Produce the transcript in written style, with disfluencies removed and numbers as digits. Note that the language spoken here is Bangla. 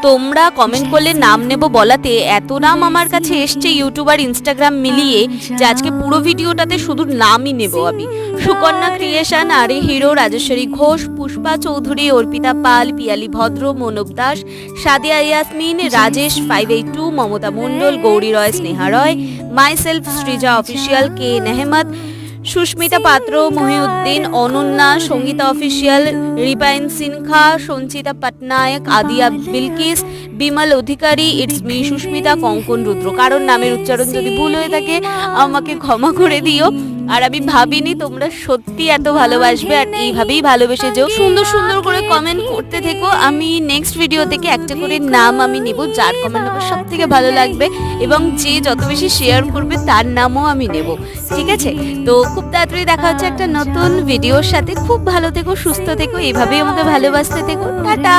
তোমরা কমেন্ট করলে নাম নেব বলাতে এত নাম আমার কাছে এসছে ইউটিউব আর ইনস্টাগ্রাম মিলিয়ে যে আজকে পুরো ভিডিওটাতে শুধু নামই নেব আমি। সুকন্যা ক্রিয়েশন, আরে hero, Rajeshwari Ghosh, Pushpa Chowdhury, Arpita Pal, Piyali Bhadra, Manab Das, Sadia Yasmin, Rajesh 582, Mamata Mondal, Gouri Roy, Sneha Roy, myself, Srija official, কে নেহমত, সুস্মিতা পাত্র, মহিউদ্দিন, অনন্যা, সঙ্গীতা অফিসিয়াল, রিপাইন সিনহা, সঞ্চিতা পটনায়ক, আদিয়া বিলকিস, বিমল অধিকারী, ইটস মি সুস্মিতা, কঙ্কন রুদ্র। কারণ নামের উচ্চারণ যদি ভুল হয়ে থাকে আমাকে ক্ষমা করে দিও। আর আমি ভাবিনি তোমরা সত্যি এত ভালোবাসবে আর এইভাবেই ভালোবেসে যেও। সুন্দর সুন্দর করে কমেন্ট করতে থেকো। আমি নেক্সট ভিডিও থেকে একটা করে নাম আমি নেব, যার কমেন্ট আমার সব থেকে ভালো লাগবে এবং যে যত বেশি শেয়ার করবে তার নামও আমি নেব, ঠিক আছে? তো খুব তাড়াতাড়ি দেখা হচ্ছে একটা নতুন ভিডিওর সাথে। খুব ভালো থেকো, সুস্থ থেকো, এইভাবেই আমাকে ভালোবাসতে থেকো। টাটা।